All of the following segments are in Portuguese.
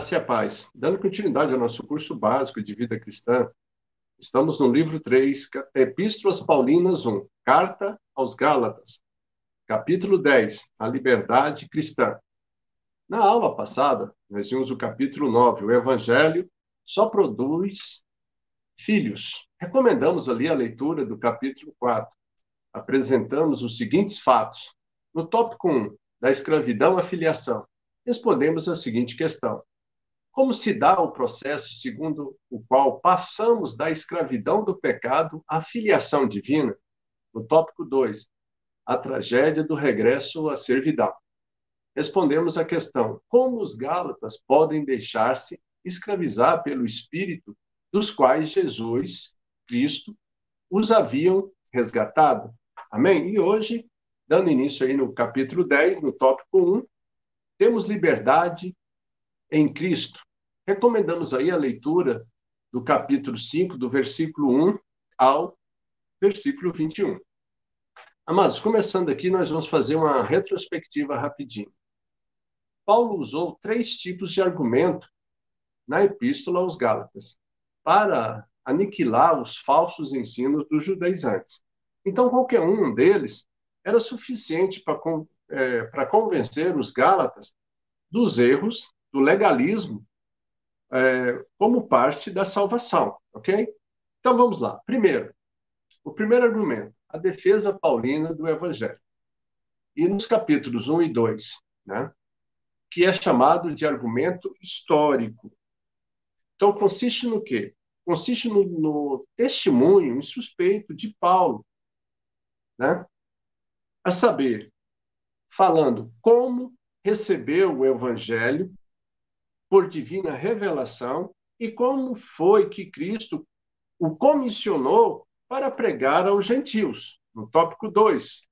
Graça e a paz. Dando continuidade ao nosso curso básico de vida cristã, estamos no livro 3, Epístolas Paulinas 1, Carta aos Gálatas, capítulo 10, a liberdade cristã. Na aula passada, nós vimos o capítulo 9, o Evangelho só produz filhos. Recomendamos ali a leitura do capítulo 4. Apresentamos os seguintes fatos. No tópico 1, da escravidão à filiação, respondemos a seguinte questão: como se dá o processo segundo o qual passamos da escravidão do pecado à filiação divina? No tópico 2, a tragédia do regresso à servidão. Respondemos à questão: como os gálatas podem deixar-se escravizar pelo Espírito dos quais Jesus, Cristo, os haviam resgatado? Amém? E hoje, dando início aí no capítulo 10, no tópico 1, temos liberdade em Cristo. Recomendamos aí a leitura do capítulo 5, do versículo 1 ao versículo 21. Amados, começando aqui, nós vamos fazer uma retrospectiva rapidinho. Paulo usou 3 tipos de argumento na Epístola aos Gálatas para aniquilar os falsos ensinos dos judaizantes. Então, qualquer um deles era suficiente para convencer os gálatas dos erros do legalismo como parte da salvação, ok? Então, vamos lá. Primeiro, o primeiro argumento, a defesa paulina do Evangelho. E nos capítulos 1 e 2, né, que é chamado de argumento histórico. Então, consiste no quê? Consiste no testemunho insuspeito de Paulo, né? A saber, falando como recebeu o Evangelho por divina revelação e como foi que Cristo o comissionou para pregar aos gentios, no tópico 2.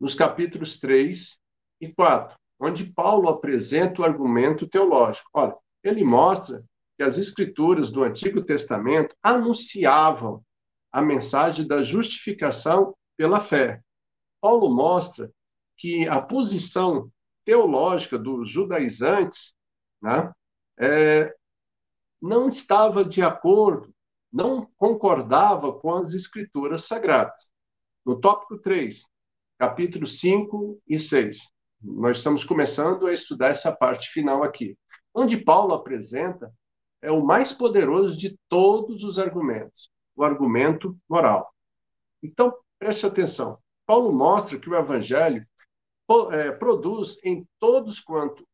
Nos capítulos 3 e 4, onde Paulo apresenta o argumento teológico. Olha, ele mostra que as escrituras do Antigo Testamento anunciavam a mensagem da justificação pela fé. Paulo mostra que a posição teológica dos judaizantes, né, não estava de acordo, não concordava com as escrituras sagradas. No tópico 3, capítulo 5 e 6, nós estamos começando a estudar essa parte final aqui, onde Paulo apresenta o mais poderoso de todos os argumentos, o argumento moral. Então, preste atenção. Paulo mostra que o Evangelho produz em todos quanto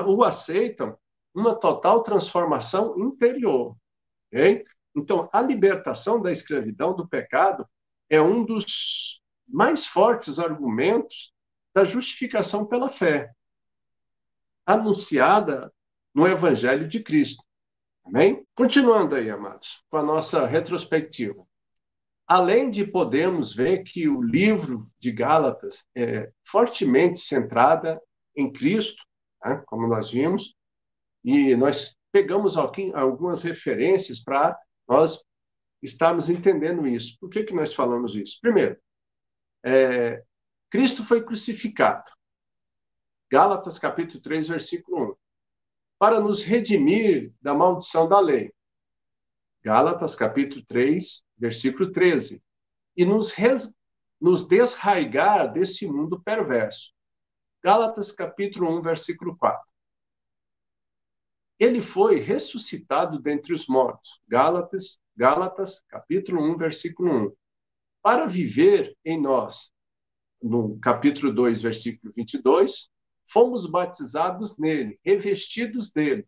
o aceitam uma total transformação interior. Okay? Então, a libertação da escravidão do pecado é um dos mais fortes argumentos da justificação pela fé, anunciada no Evangelho de Cristo. Amém? Continuando aí, amados, com a nossa retrospectiva. Além de podermos ver que o livro de Gálatas é fortemente centrada em Cristo, né, como nós vimos, e nós pegamos aqui algumas referências para nós estarmos entendendo isso. Por que nós falamos isso? Primeiro, Cristo foi crucificado. Gálatas capítulo 3, versículo 1. Para nos redimir da maldição da lei. Gálatas capítulo 3, versículo 13. E nos desraigar desse mundo perverso. Gálatas capítulo 1, versículo 4. Ele foi ressuscitado dentre os mortos. Gálatas capítulo 1, versículo 1. Para viver em nós. No capítulo 2, versículo 22, fomos batizados nele, revestidos dele.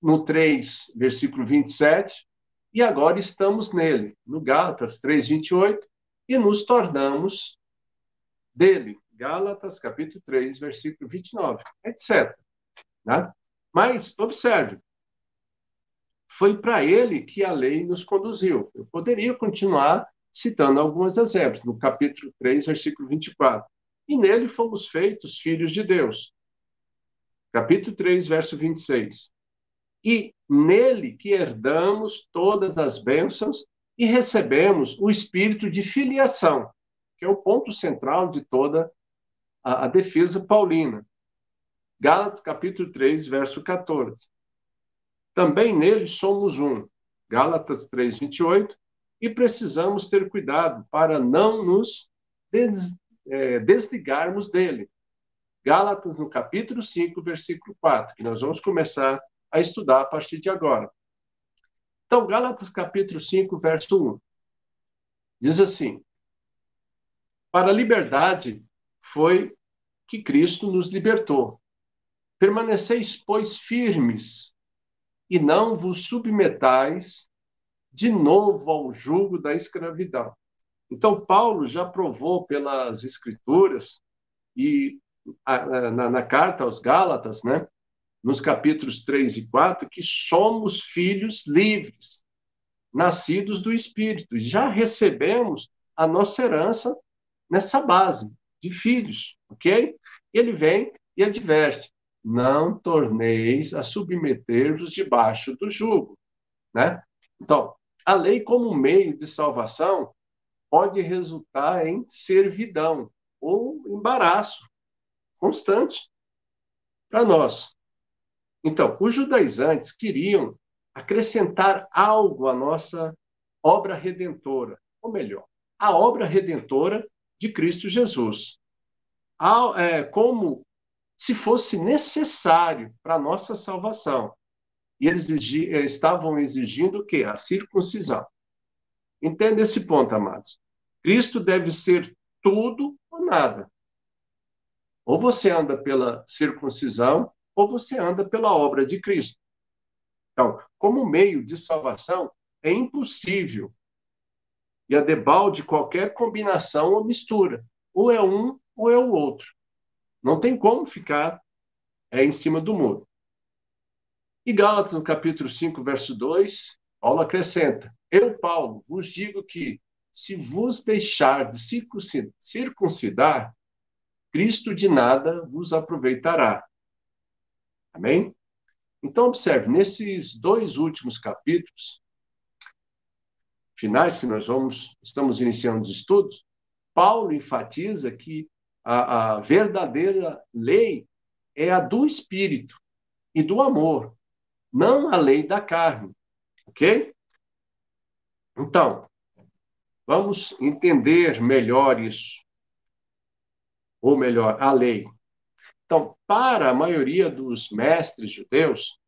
No 3, versículo 27, e agora estamos nele, no Gálatas 3, 28, e nos tornamos dele. Gálatas, capítulo 3, versículo 29, etc. Né? Mas, observe, foi para ele que a lei nos conduziu. Eu poderia continuar citando alguns exemplos, no capítulo 3, versículo 24. E nele fomos feitos filhos de Deus. Capítulo 3, verso 26. E nele que herdamos todas as bênçãos e recebemos o espírito de filiação, que é o ponto central de toda a defesa paulina. Gálatas capítulo 3, verso 14. Também nele somos um. Gálatas 3, 28. E precisamos ter cuidado para não nos desligarmos dele. Gálatas, no capítulo 5, versículo 4, que nós vamos começar a estudar a partir de agora. Então, Gálatas, capítulo 5, verso 1, diz assim: para a liberdade foi que Cristo nos libertou. Permaneceis, pois, firmes, e não vos submetais de novo ao jugo da escravidão. Então, Paulo já provou pelas Escrituras e na carta aos Gálatas, né, nos capítulos 3 e 4, que somos filhos livres, nascidos do Espírito. Já recebemos a nossa herança nessa base de filhos, ok? Ele vem e adverte: não torneis a submeter-vos debaixo do jugo, né? Então, a lei como meio de salvação pode resultar em servidão ou embaraço constante para nós. Então, os judaizantes queriam acrescentar algo à nossa obra redentora, ou melhor, a obra redentora de Cristo Jesus, como se fosse necessário para a nossa salvação. E eles estavam exigindo o quê? A circuncisão. Entenda esse ponto, amados. Cristo deve ser tudo ou nada. Ou você anda pela circuncisão, ou você anda pela obra de Cristo. Então, como meio de salvação, é impossível e a debalde qualquer combinação ou mistura. Ou é um, ou é o outro. Não tem como ficar em cima do muro. E Gálatas, no capítulo 5, verso 2, Paulo acrescenta: eu, Paulo, vos digo que, se vos deixar de circuncidar, Cristo de nada vos aproveitará. Amém? Então, observe, nesses dois últimos capítulos, finais que estamos iniciando os estudos, Paulo enfatiza que a verdadeira lei é a do Espírito e do amor, não a lei da carne, ok? Então, vamos entender melhor isso, ou melhor, a lei. Então, para a maioria dos mestres judeus,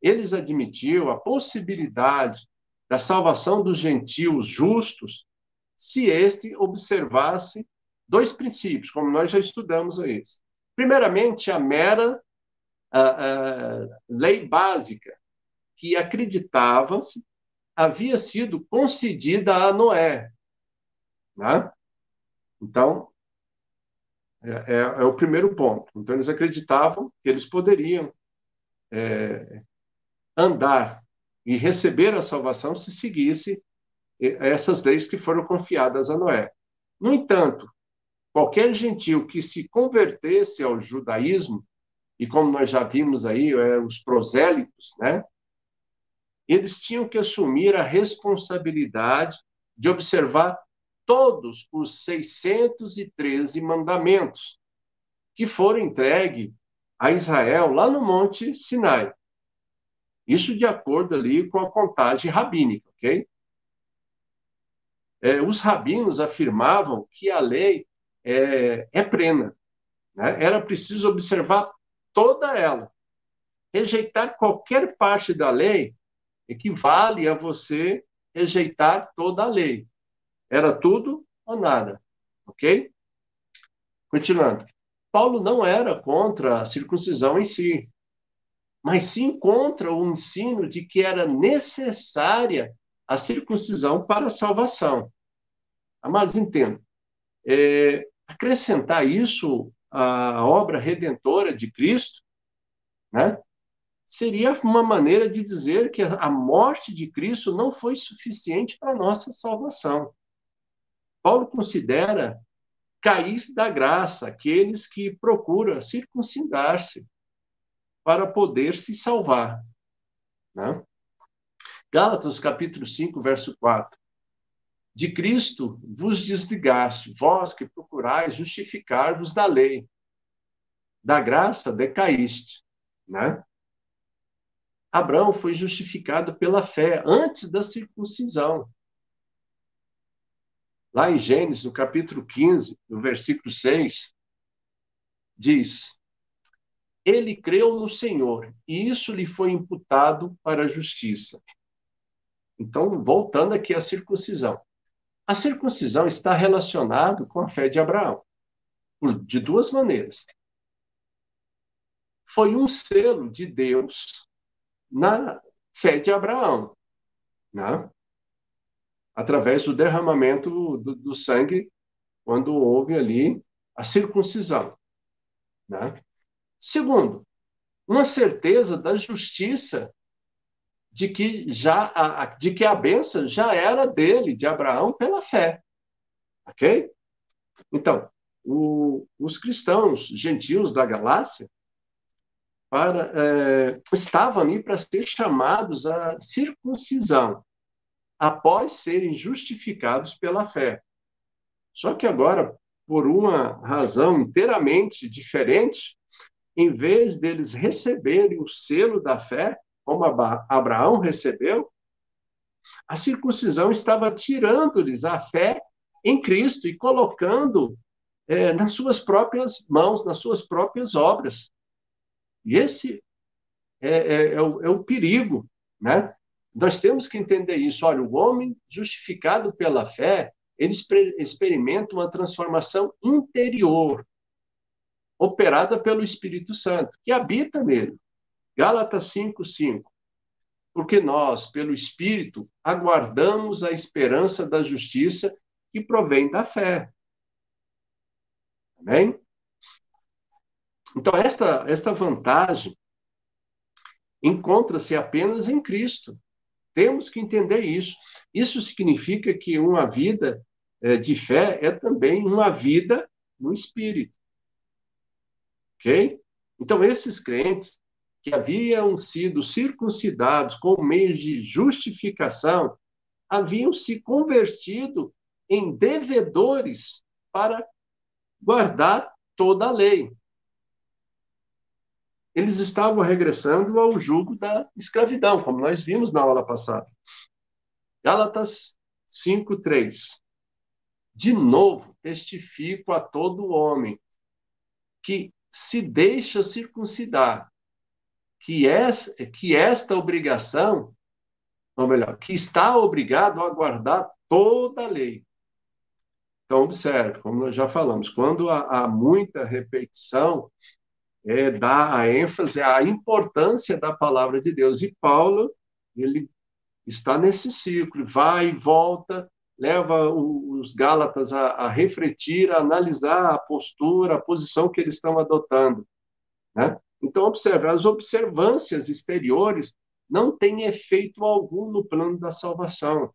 eles admitiam a possibilidade da salvação dos gentios justos se este observasse dois princípios, como nós já estudamos aí. Primeiramente, a mera lei básica, que acreditava-se havia sido concedida a Noé. Né? Então, é o primeiro ponto. Então, eles acreditavam que eles poderiam andar e receber a salvação se seguisse essas leis que foram confiadas a Noé. No entanto, qualquer gentio que se convertesse ao judaísmo, e como nós já vimos aí, os prosélitos, né? Eles tinham que assumir a responsabilidade de observar todos os 613 mandamentos que foram entregues a Israel lá no Monte Sinai. Isso de acordo ali com a contagem rabínica, ok? Os rabinos afirmavam que a lei é plena, né? Era preciso observar toda ela. Rejeitar qualquer parte da lei equivale a você rejeitar toda a lei. Era tudo ou nada, ok? Continuando. Paulo não era contra a circuncisão em si, mas sim contra o ensino de que era necessária a circuncisão para a salvação. Amados, entendam, acrescentar isso à obra redentora de Cristo, né, seria uma maneira de dizer que a morte de Cristo não foi suficiente para a nossa salvação. Paulo considera cair da graça aqueles que procuram circuncidar-se para poder se salvar. Né? Gálatas, capítulo 5, verso 4. De Cristo vos desligaste, vós que procurais justificar-vos da lei. da graça decaíste, né? Abraão foi justificado pela fé antes da circuncisão. Lá em Gênesis, no capítulo 15, no versículo 6, diz: ele creu no Senhor, e isso lhe foi imputado para a justiça. Então, voltando aqui à circuncisão. A circuncisão está relacionada com a fé de Abraão, de duas maneiras. Foi um selo de Deus na fé de Abraão, né? Através do derramamento do sangue, quando houve ali a circuncisão, né? Segundo, uma certeza da justiça de que a bênção já era dele, de Abraão, pela fé, ok? Então, os cristãos gentios da Galácia estavam ali para ser chamados à circuncisão, após serem justificados pela fé. Só que agora, por uma razão inteiramente diferente, em vez deles receberem o selo da fé, como Abraão recebeu, a circuncisão estava tirando-lhes a fé em Cristo e colocando nas suas próprias mãos, nas suas próprias obras. E esse é o perigo, né? Nós temos que entender isso. Olha, o homem justificado pela fé, ele experimenta uma transformação interior, operada pelo Espírito Santo, que habita nele. Gálatas 5:5. Porque nós, pelo Espírito, aguardamos a esperança da justiça que provém da fé. Amém? Então, esta vantagem encontra-se apenas em Cristo. Temos que entender isso. Isso significa que uma vida de fé é também uma vida no Espírito. Ok? Então, esses crentes que haviam sido circuncidados com meios de justificação, haviam se convertido em devedores para guardar toda a lei. Eles estavam regressando ao jugo da escravidão, como nós vimos na aula passada. Gálatas 5:3. De novo, testifico a todo homem que se deixa circuncidar, que esta obrigação, ou melhor, que está obrigado a guardar toda a lei. Então, observe, como nós já falamos, quando há muita repetição, dá a ênfase à importância da palavra de Deus. E Paulo, ele está nesse ciclo, vai e volta, leva os Gálatas a refletir, a analisar a postura, a posição que eles estão adotando, né? Então, observe, as observâncias exteriores não têm efeito algum no plano da salvação.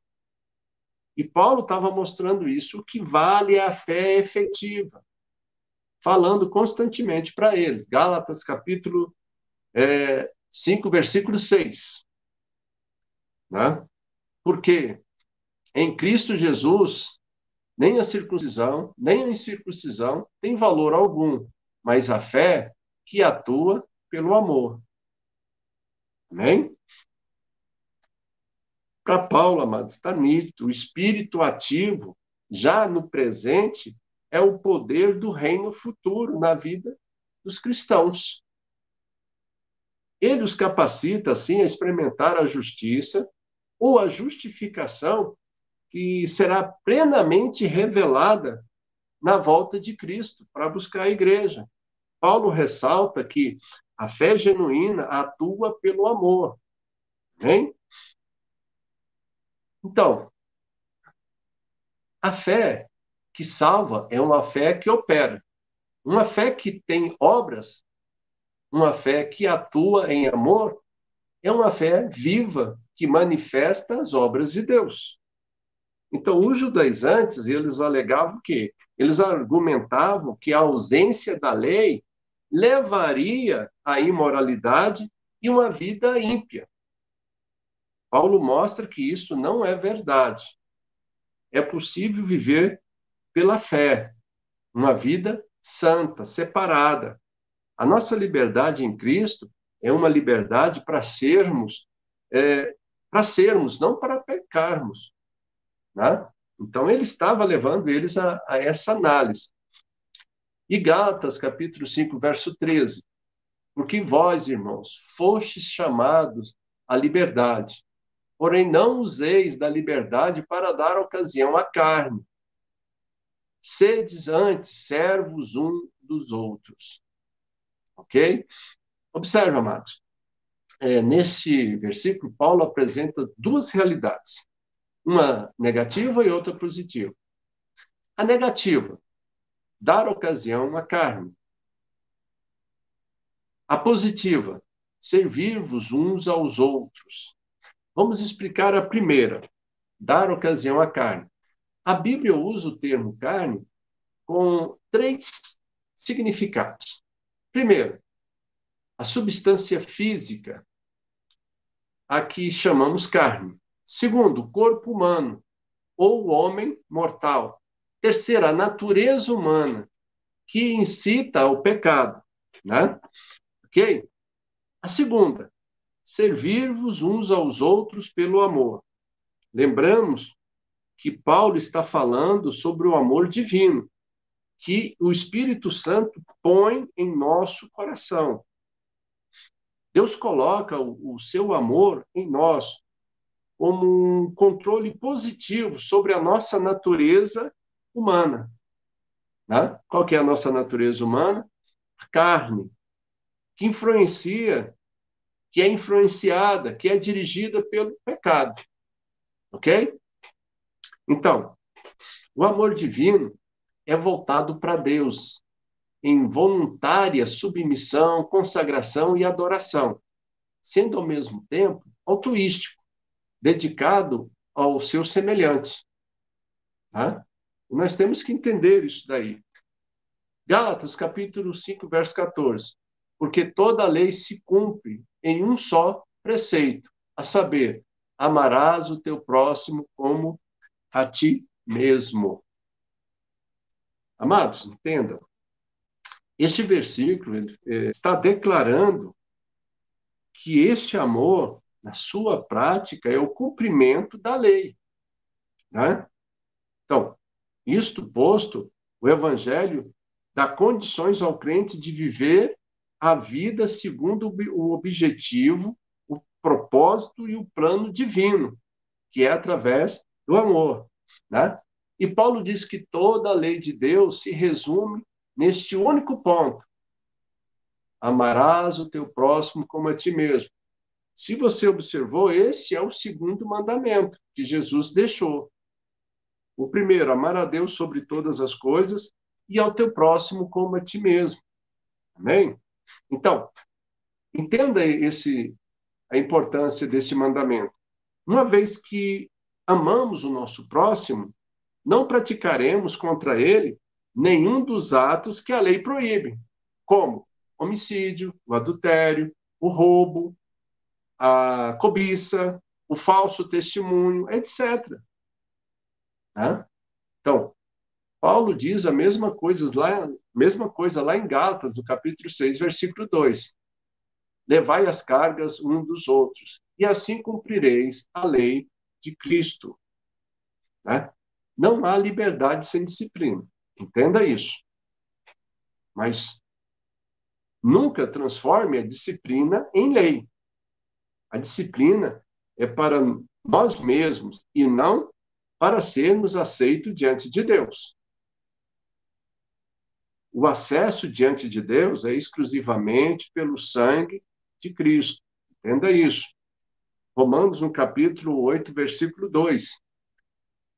E Paulo estava mostrando isso, o que vale é a fé efetiva, falando constantemente para eles. Gálatas, capítulo 5, versículo 6. Né? Porque em Cristo Jesus, nem a circuncisão, nem a incircuncisão tem valor algum, mas a fé que atua pelo amor. Amém? Para Paulo, amados, está nítido. O espírito ativo, já no presente, é o poder do reino futuro na vida dos cristãos. Ele os capacita, assim, a experimentar a justiça ou a justificação que será plenamente revelada na volta de Cristo para buscar a igreja. Paulo ressalta que a fé genuína atua pelo amor. Hein? Então, a fé que salva é uma fé que opera. Uma fé que tem obras, uma fé que atua em amor, é uma fé viva que manifesta as obras de Deus. Então, os judaizantes, eles alegavam que eles argumentavam que a ausência da lei levaria à imoralidade e uma vida ímpia. Paulo mostra que isso não é verdade. É possível viver pela fé, uma vida santa, separada. A nossa liberdade em Cristo é uma liberdade para sermos, não para pecarmos, né? Então, ele estava levando eles a essa análise. E Gálatas, capítulo 5, verso 13. Porque vós, irmãos, fostes chamados à liberdade, porém não useis da liberdade para dar ocasião à carne. Sedes antes servos um dos outros. Ok? Observe, amados. Neste versículo, Paulo apresenta duas realidades. Uma negativa e outra positiva. A negativa, dar ocasião à carne. A positiva, servir-vos uns aos outros. Vamos explicar a primeira, dar ocasião à carne. A Bíblia usa o termo carne com três significados. Primeiro, a substância física, a que chamamos carne. Segundo, o corpo humano, ou o homem mortal. Terceiro, a natureza humana, que incita ao pecado. Né? Ok? A segunda, servir-vos uns aos outros pelo amor. Lembramos que Paulo está falando sobre o amor divino, que o Espírito Santo põe em nosso coração. Deus coloca o seu amor em nós como um controle positivo sobre a nossa natureza humana. Né? Qual que é a nossa natureza humana? A carne, que influencia, que é influenciada, que é dirigida pelo pecado. Ok? Então, o amor divino é voltado para Deus, em voluntária submissão, consagração e adoração, sendo ao mesmo tempo altruístico, dedicado aos seus semelhantes. Tá? Nós temos que entender isso daí. Gálatas, capítulo 5, verso 14. Porque toda a lei se cumpre em um só preceito, a saber, amarás o teu próximo como a ti mesmo. Amados, entendam. Este versículo está declarando que este amor, na sua prática, é o cumprimento da lei. Né? Então, isto posto, o Evangelho dá condições ao crente de viver a vida segundo o objetivo, o propósito e o plano divino, que é através do amor. Né? E Paulo diz que toda a lei de Deus se resume neste único ponto: amarás o teu próximo como a ti mesmo. Se você observou, esse é o segundo mandamento que Jesus deixou. O primeiro, amar a Deus sobre todas as coisas e ao teu próximo como a ti mesmo. Amém? Então, entenda a importância desse mandamento. Uma vez que amamos o nosso próximo, não praticaremos contra ele nenhum dos atos que a lei proíbe, como homicídio, o adultério, o roubo, a cobiça, o falso testemunho, etc. Né? Então, Paulo diz a mesma coisa lá em Gálatas, no capítulo 6, versículo 2. Levai as cargas um dos outros, e assim cumprireis a lei de Cristo. Né? Não há liberdade sem disciplina. Entenda isso. Mas nunca transforme a disciplina em lei. A disciplina é para nós mesmos e não para sermos aceitos diante de Deus. O acesso diante de Deus é exclusivamente pelo sangue de Cristo. Entenda isso. Romanos, no capítulo 8, versículo 2.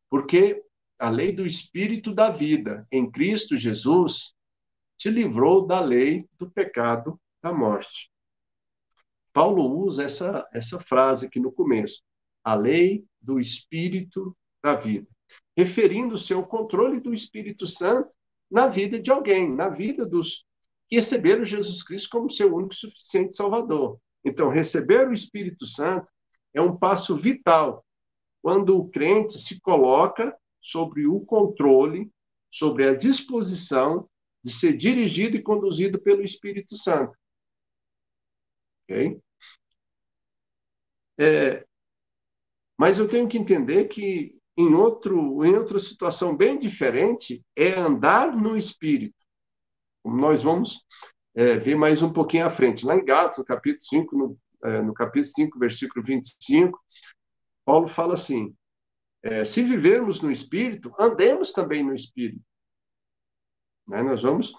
Porque a lei do Espírito da vida em Cristo Jesus te livrou da lei do pecado da morte. Paulo usa essa frase aqui no começo. A lei do Espírito da vida. Referindo-se ao controle do Espírito Santo na vida de alguém, na vida dos que receberam Jesus Cristo como seu único e suficiente Salvador. Então, receber o Espírito Santo é um passo vital quando o crente se coloca sobre o controle, sobre a disposição de ser dirigido e conduzido pelo Espírito Santo. Ok? Mas eu tenho que entender que em outra situação bem diferente é andar no Espírito. Como nós vamos ver mais um pouquinho à frente. Lá em Gálatas, no capítulo 5, no capítulo 5, versículo 25, Paulo fala assim, se vivermos no Espírito, andemos também no Espírito. Né? Nós vamos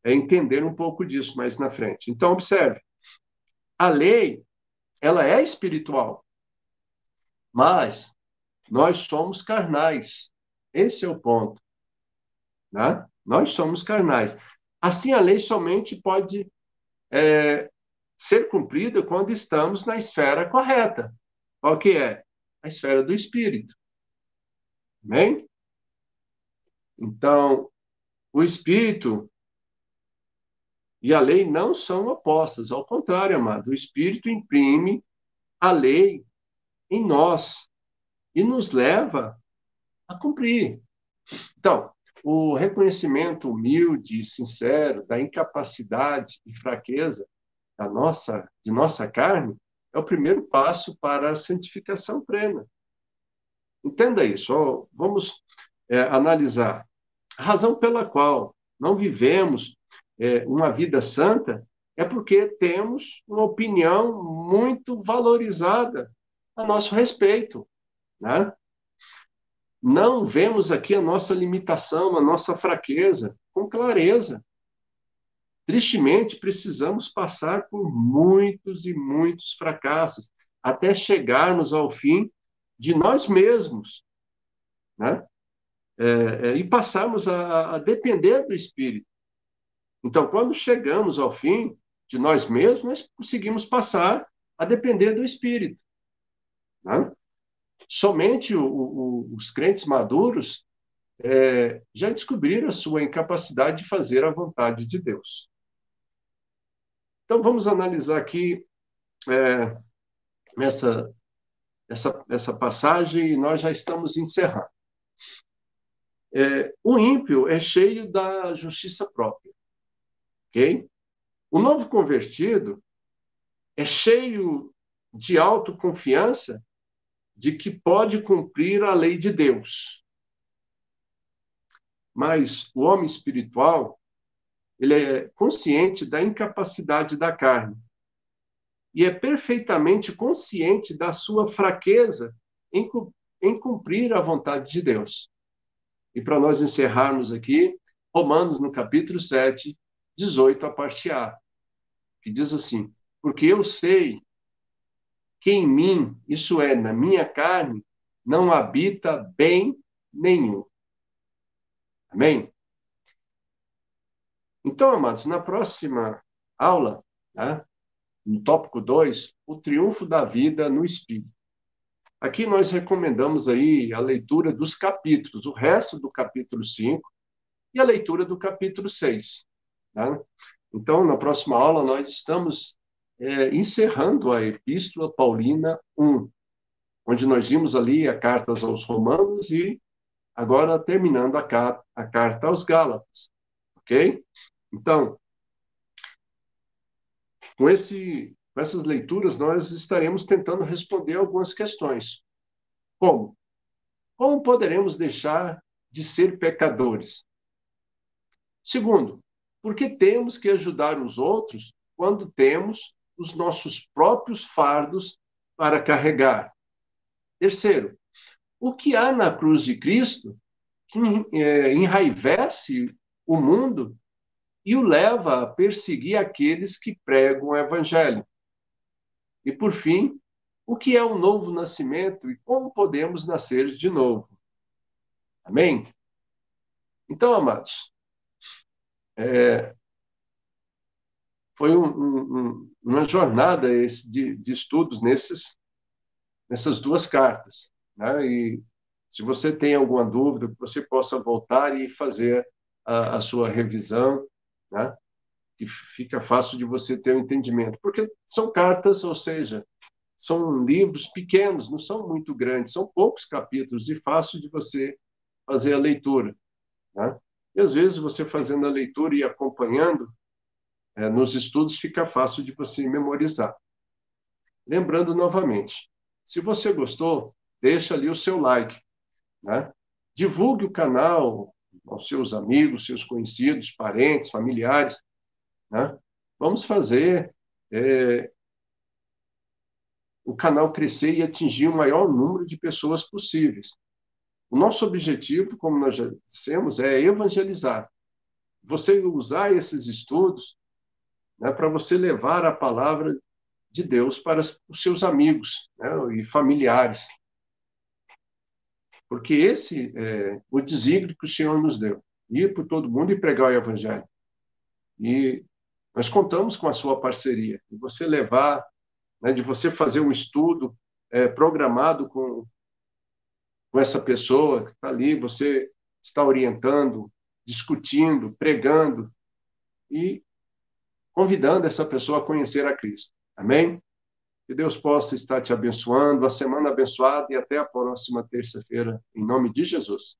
entender um pouco disso mais na frente. Então, observe, a lei, ela é espiritual, mas nós somos carnais. Esse é o ponto. Né? Nós somos carnais. Assim, a lei somente pode ser cumprida quando estamos na esfera correta. Qual que é? A esfera do Espírito. Amém? Então, o Espírito e a lei não são opostas. Ao contrário, amado, o Espírito imprime a lei em nós e nos leva a cumprir. Então, o reconhecimento humilde e sincero da incapacidade e fraqueza de nossa carne é o primeiro passo para a santificação plena. Entenda isso. Vamos analisar. A razão pela qual não vivemos uma vida santa é porque temos uma opinião muito valorizada a nosso respeito, né? Não vemos aqui a nossa limitação, a nossa fraqueza com clareza. Tristemente, precisamos passar por muitos e muitos fracassos até chegarmos ao fim de nós mesmos, né? E passarmos a depender do Espírito. Então, quando chegamos ao fim de nós mesmos, nós conseguimos passar a depender do Espírito. Né? Somente os crentes maduros já descobriram a sua incapacidade de fazer a vontade de Deus. Então, vamos analisar aqui essa passagem e nós já estamos encerrando. O ímpio é cheio da justiça própria. Okay? O novo convertido é cheio de autoconfiança de que pode cumprir a lei de Deus. Mas o homem espiritual, ele é consciente da incapacidade da carne e é perfeitamente consciente da sua fraqueza em cumprir a vontade de Deus. E para nós encerrarmos aqui, Romanos, no capítulo 7, 18, a parte A, que diz assim, porque eu sei que em mim, isso é, na minha carne, não habita bem nenhum. Amém? Então, amados, na próxima aula, né, no tópico 2, o triunfo da vida no Espírito. Aqui nós recomendamos aí a leitura dos capítulos, o resto do capítulo 5 e a leitura do capítulo 6. Tá? Então, na próxima aula, nós estamos encerrando a Epístola Paulina 1, onde nós vimos ali a carta aos Romanos e agora terminando a carta aos Gálatas. Ok? Então, com essas leituras, nós estaremos tentando responder algumas questões. Como? Como poderemos deixar de ser pecadores? Segundo, por que temos que ajudar os outros quando temos os nossos próprios fardos para carregar? Terceiro, o que há na cruz de Cristo que enraivece o mundo e o leva a perseguir aqueles que pregam o Evangelho? E, por fim, o que é o novo nascimento e como podemos nascer de novo? Amém? Então, amados, foi uma jornada de estudos nessas duas cartas. Né? E se você tem alguma dúvida, você possa voltar e fazer a sua revisão, né? Que fica fácil de você ter um entendimento. Porque são cartas, ou seja, são livros pequenos, não são muito grandes, são poucos capítulos e fácil de você fazer a leitura. Né? E às vezes você fazendo a leitura e acompanhando, nos estudos fica fácil de você memorizar. Lembrando novamente, se você gostou, deixa ali o seu like, né? Divulgue o canal aos seus amigos, seus conhecidos, parentes, familiares, né? Vamos fazer o canal crescer e atingir o maior número de pessoas possíveis. O nosso objetivo, como nós já dissemos, é evangelizar. Você usar esses estudos, né, para você levar a palavra de Deus para os seus amigos, né, e familiares. Porque esse é o desígnio que o Senhor nos deu. Ir por todo mundo e pregar o evangelho. E nós contamos com a sua parceria. De você levar, né, de você fazer um estudo programado com essa pessoa que está ali, você está orientando, discutindo, pregando e convidando essa pessoa a conhecer a Cristo. Amém? Que Deus possa estar te abençoando, a semana abençoada e até a próxima terça-feira, em nome de Jesus.